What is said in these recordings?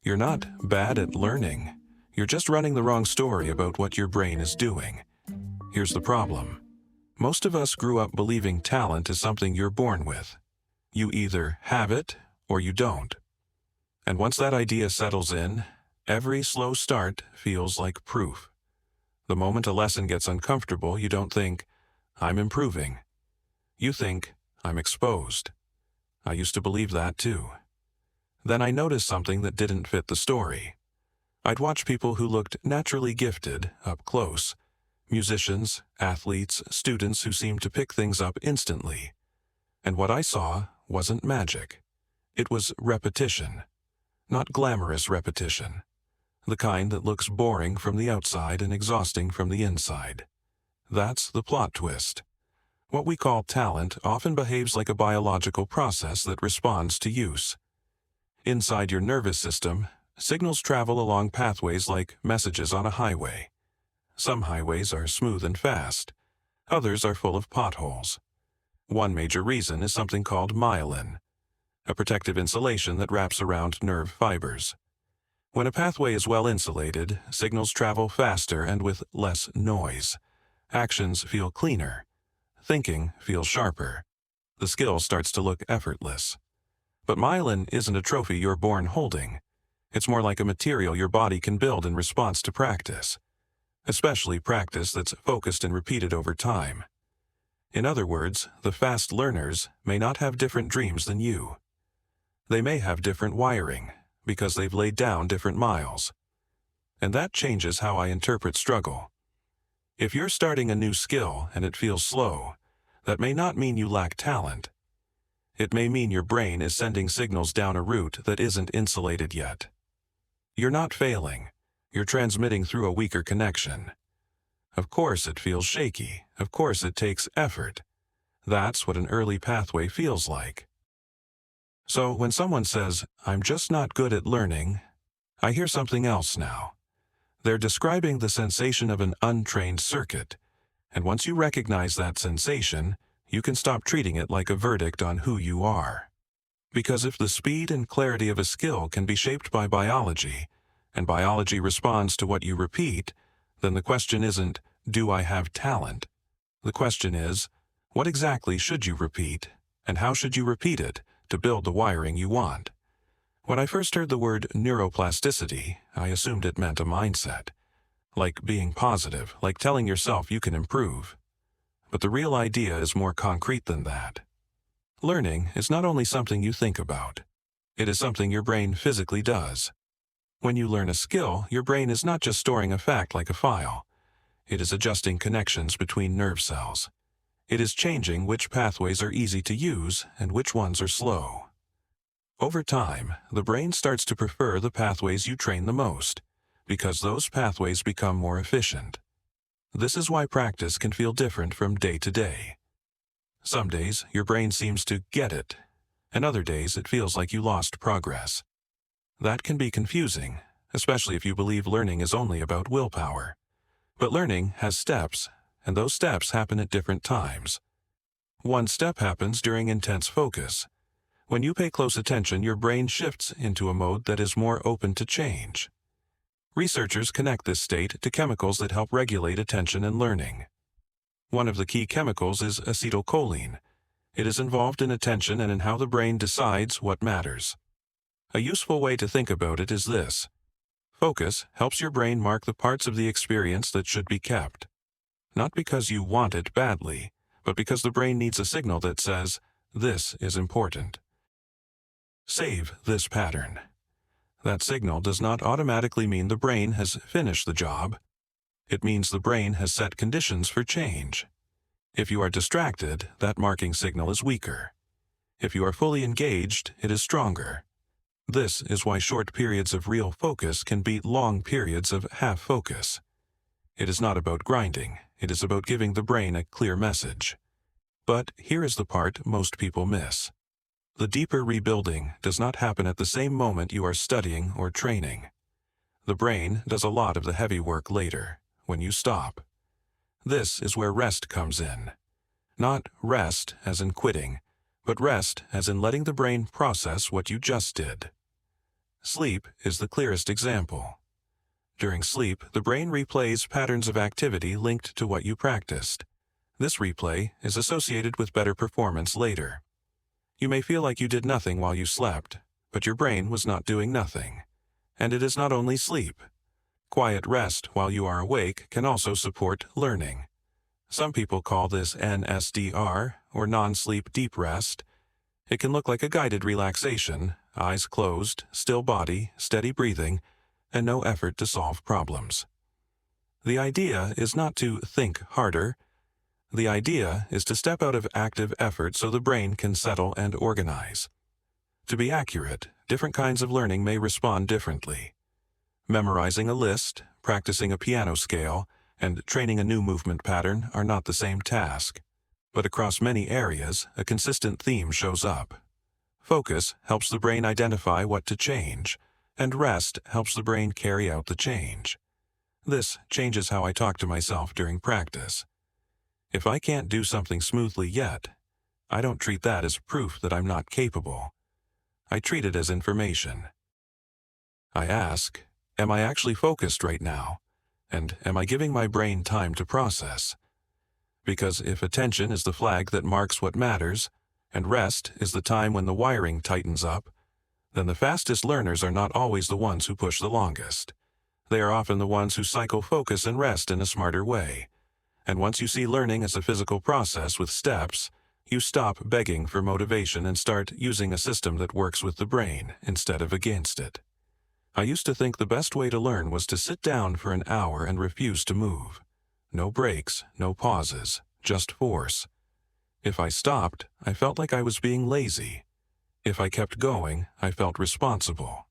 You're not bad at learning. You're just running the wrong story about what your brain is doing. Here's the problem. Most of us grew up believing talent is something you're born with. You either have it or you don't. And once that idea settles in, every slow start feels like proof. The moment a lesson gets uncomfortable, you don't think, I'm improving. You think, I'm exposed. I used to believe that too. Then I noticed something that didn't fit the story. I'd watch people who looked naturally gifted up close. Musicians, athletes, students who seemed to pick things up instantly. And what I saw wasn't magic. It was repetition. Not glamorous repetition. The kind that looks boring from the outside and exhausting from the inside. That's the plot twist. What we call talent often behaves like a biological process that responds to use. Inside your nervous system, signals travel along pathways like messages on a highway. Some highways are smooth and fast. Others are full of potholes. One major reason is something called myelin, a protective insulation that wraps around nerve fibers. When a pathway is well insulated, signals travel faster and with less noise. Actions feel cleaner. Thinking feels sharper. The skill starts to look effortless. But myelin isn't a trophy you're born holding. It's more like a material your body can build in response to practice, especially practice that's focused and repeated over time. In other words, the fast learners may not have different dreams than you. They may have different wiring, because they've laid down different miles. And that changes how I interpret struggle. If you're starting a new skill and it feels slow, that may not mean you lack talent. It may mean your brain is sending signals down a route that isn't insulated yet. You're not failing. You're transmitting through a weaker connection. Of course it feels shaky. Of course it takes effort. That's what an early pathway feels like. So when someone says, I'm just not good at learning, I hear something else now. They're describing the sensation of an untrained circuit. And once you recognize that sensation, you can stop treating it like a verdict on who you are. Because if the speed and clarity of a skill can be shaped by biology, and biology responds to what you repeat, then the question isn't, do I have talent? The question is, what exactly should you repeat, and how should you repeat it to build the wiring you want? When I first heard the word neuroplasticity, I assumed it meant a mindset. Like being positive, like telling yourself you can improve. But the real idea is more concrete than that. Learning is not only something you think about. It is something your brain physically does. When you learn a skill, your brain is not just storing a fact like a file. It is adjusting connections between nerve cells. It is changing which pathways are easy to use and which ones are slow. Over time, the brain starts to prefer the pathways you train the most, because those pathways become more efficient. This is why practice can feel different from day to day. Some days, your brain seems to get it, and other days it feels like you lost progress. That can be confusing, especially if you believe learning is only about willpower. But learning has steps, and those steps happen at different times. One step happens during intense focus. When you pay close attention, your brain shifts into a mode that is more open to change. Researchers connect this state to chemicals that help regulate attention and learning. One of the key chemicals is acetylcholine. It is involved in attention and in how the brain decides what matters. A useful way to think about it is this. Focus helps your brain mark the parts of the experience that should be kept. Not because you want it badly, but because the brain needs a signal that says, this is important. Save this pattern. That signal does not automatically mean the brain has finished the job. It means the brain has set conditions for change. If you are distracted, that marking signal is weaker. If you are fully engaged, it is stronger. This is why short periods of real focus can beat long periods of half focus. It is not about grinding. It is about giving the brain a clear message. But here is the part most people miss. The deeper rebuilding does not happen at the same moment you are studying or training. The brain does a lot of the heavy work later, when you stop. This is where rest comes in. Not rest as in quitting, but rest as in letting the brain process what you just did. Sleep is the clearest example. During sleep, the brain replays patterns of activity linked to what you practiced. This replay is associated with better performance later. You may feel like you did nothing while you slept, but your brain was not doing nothing. And it is not only sleep. Quiet rest while you are awake can also support learning. Some people call this NSDR, or non-sleep deep rest. It can look like a guided relaxation, eyes closed, still body, steady breathing, and no effort to solve problems. The idea is not to think harder. The idea is to step out of active effort so the brain can settle and organize. To be accurate, different kinds of learning may respond differently. Memorizing a list, practicing a piano scale, and training a new movement pattern are not the same task. But across many areas, a consistent theme shows up. Focus helps the brain identify what to change, and rest helps the brain carry out the change. This changes how I talk to myself during practice. If I can't do something smoothly yet, I don't treat that as proof that I'm not capable. I treat it as information. I ask, am I actually focused right now? And am I giving my brain time to process? Because if attention is the flag that marks what matters, and rest is the time when the wiring tightens up, then the fastest learners are not always the ones who push the longest. They are often the ones who cycle focus and rest in a smarter way. And once you see learning as a physical process with steps, you stop begging for motivation and start using a system that works with the brain instead of against it. I used to think the best way to learn was to sit down for an hour and refuse to move. No breaks, no pauses, just force. If I stopped, I felt like I was being lazy. If I kept going, I felt responsible.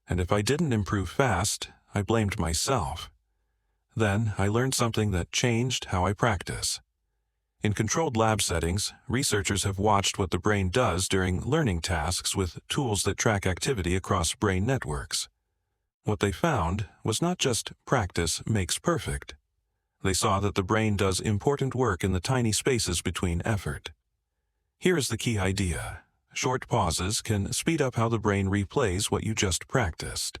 And if I didn't improve fast, I blamed myself. Then I learned something that changed how I practice. In controlled lab settings, researchers have watched what the brain does during learning tasks with tools that track activity across brain networks. What they found was not just practice makes perfect. They saw that the brain does important work in the tiny spaces between effort. Here is the key idea. Short pauses can speed up how the brain replays what you just practiced.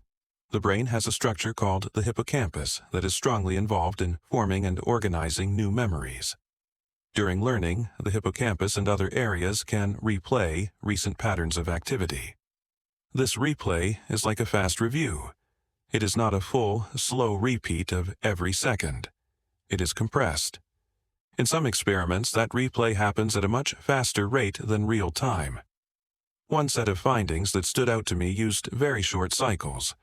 The brain has a structure called the hippocampus that is strongly involved in forming and organizing new memories. During learning, the hippocampus and other areas can replay recent patterns of activity. This replay is like a fast review. It is not a full, slow repeat of every second. It is compressed. In some experiments, that replay happens at a much faster rate than real time. One set of findings that stood out to me used very short cycles.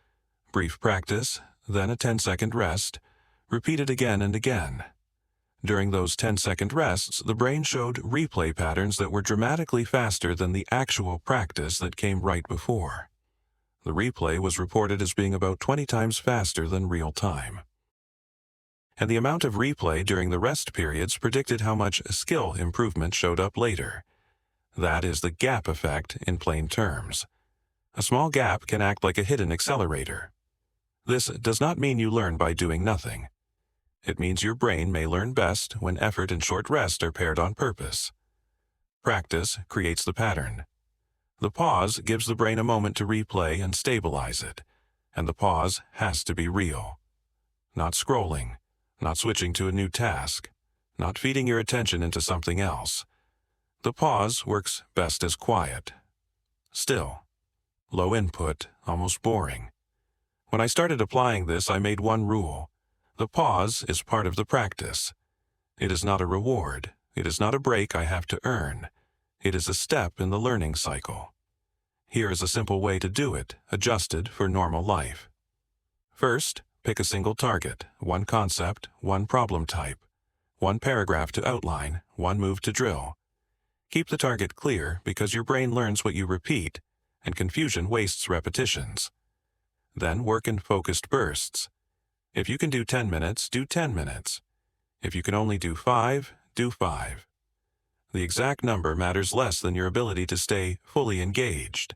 Brief practice, then a 10-second rest, repeated again and again. During those 10-second rests, the brain showed replay patterns that were dramatically faster than the actual practice that came right before. The replay was reported as being about 20 times faster than real time. And the amount of replay during the rest periods predicted how much skill improvement showed up later. That is the gap effect in plain terms. A small gap can act like a hidden accelerator. This does not mean you learn by doing nothing. It means your brain may learn best when effort and short rest are paired on purpose. Practice creates the pattern. The pause gives the brain a moment to replay and stabilize it, and the pause has to be real. Not scrolling, not switching to a new task, not feeding your attention into something else. The pause works best as quiet. Still. Low input, almost boring. When I started applying this, I made one rule. The pause is part of the practice. It is not a reward. It is not a break I have to earn. It is a step in the learning cycle. Here is a simple way to do it, adjusted for normal life. First, pick a single target, one concept, one problem type, one paragraph to outline, one move to drill. Keep the target clear because your brain learns what you repeat, and confusion wastes repetitions. Then work in focused bursts. If you can do 10 minutes, do 10 minutes. If you can only do 5, do 5. The exact number matters less than your ability to stay fully engaged.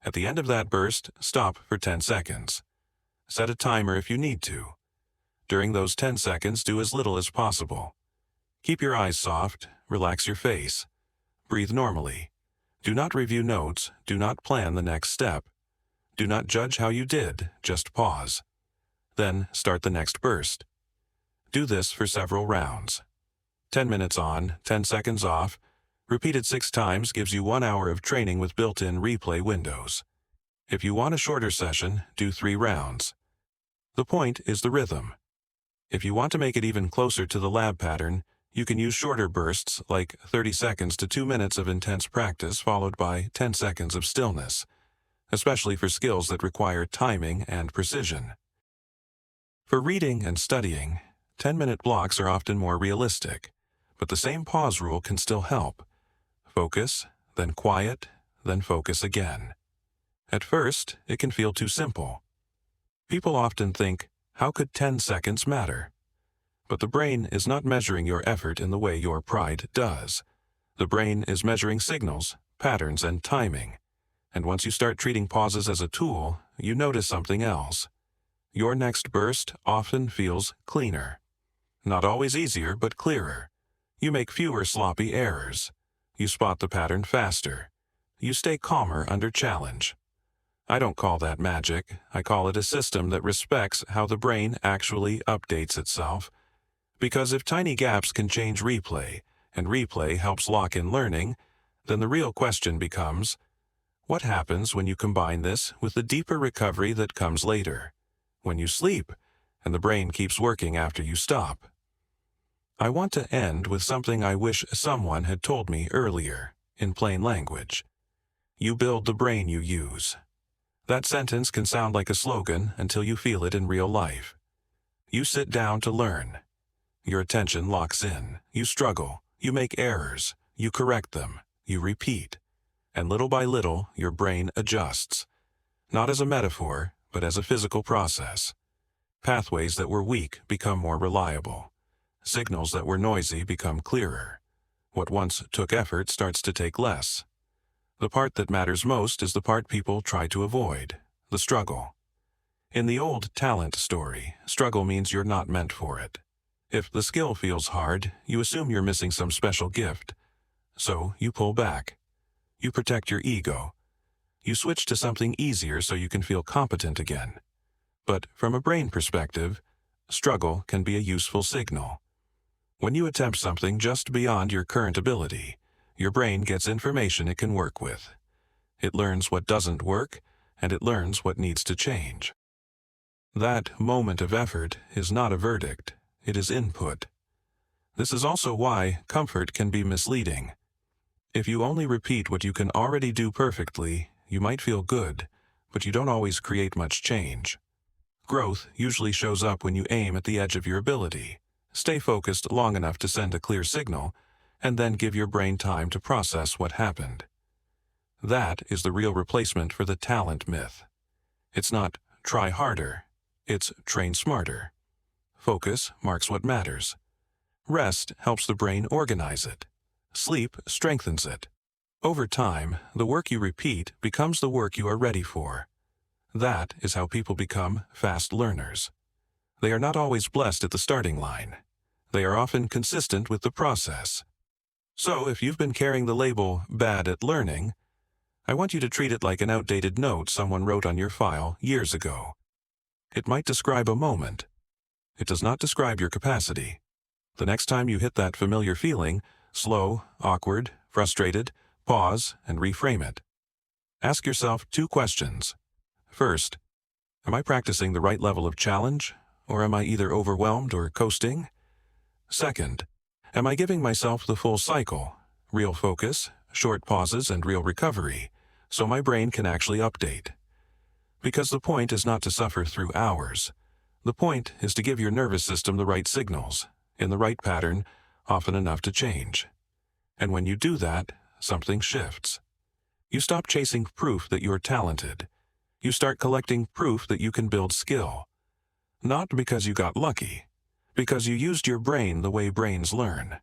At the end of that burst, stop for 10 seconds. Set a timer if you need to. During those 10 seconds, do as little as possible. Keep your eyes soft, relax your face. Breathe normally. Do not review notes, do not plan the next step. Do not judge how you did, just pause. Then start the next burst. Do this for several rounds. 10 minutes on, 10 seconds off. Repeated 6 times gives you 1 hour of training with built-in replay windows. If you want a shorter session, do 3 rounds. The point is the rhythm. If you want to make it even closer to the lab pattern, you can use shorter bursts like 30 seconds to 2 minutes of intense practice followed by 10 seconds of stillness, especially for skills that require timing and precision. For reading and studying, 10-minute blocks are often more realistic, but the same pause rule can still help. Focus, then quiet, then focus again. At first, it can feel too simple. People often think, how could 10 seconds matter? But the brain is not measuring your effort in the way your pride does. The brain is measuring signals, patterns, and timing. And once you start treating pauses as a tool, you notice something else. Your next burst often feels cleaner. Not always easier, but clearer. You make fewer sloppy errors. You spot the pattern faster. You stay calmer under challenge. I don't call that magic. I call it a system that respects how the brain actually updates itself. Because if tiny gaps can change replay, and replay helps lock in learning, then the real question becomes, what happens when you combine this with the deeper recovery that comes later? When you sleep, and the brain keeps working after you stop. I want to end with something I wish someone had told me earlier, in plain language. You build the brain you use. That sentence can sound like a slogan until you feel it in real life. You sit down to learn. Your attention locks in. You struggle. You make errors. You correct them. You repeat. And little by little, your brain adjusts. Not as a metaphor, but as a physical process. Pathways that were weak become more reliable. Signals that were noisy become clearer. What once took effort starts to take less. The part that matters most is the part people try to avoid, the struggle. In the old talent story, struggle means you're not meant for it. If the skill feels hard, you assume you're missing some special gift. So you pull back. You protect your ego. You switch to something easier so you can feel competent again. But from a brain perspective, struggle can be a useful signal. When you attempt something just beyond your current ability, your brain gets information it can work with. It learns what doesn't work, and it learns what needs to change. That moment of effort is not a verdict, it is input. This is also why comfort can be misleading. If you only repeat what you can already do perfectly, you might feel good, but you don't always create much change. Growth usually shows up when you aim at the edge of your ability, stay focused long enough to send a clear signal, and then give your brain time to process what happened. That is the real replacement for the talent myth. It's not try harder, it's train smarter. Focus marks what matters. Rest helps the brain organize it. Sleep strengthens it. Over time, the work you repeat becomes the work you are ready for. That is how people become fast learners. They are not always blessed at the starting line. They are often consistent with the process. So if you've been carrying the label bad at learning, I want you to treat it like an outdated note someone wrote on your file years ago. It might describe a moment. It does not describe your capacity. The next time you hit that familiar feeling, slow, awkward, frustrated, pause and reframe it. Ask yourself 2 questions. First, am I practicing the right level of challenge, or am I either overwhelmed or coasting? Second, am I giving myself the full cycle, real focus, short pauses, and real recovery, so my brain can actually update? Because the point is not to suffer through hours. The point is to give your nervous system the right signals, in the right pattern, often enough to change. And when you do that, something shifts. You stop chasing proof that you're talented. You start collecting proof that you can build skill. Not because you got lucky, because you used your brain the way brains learn.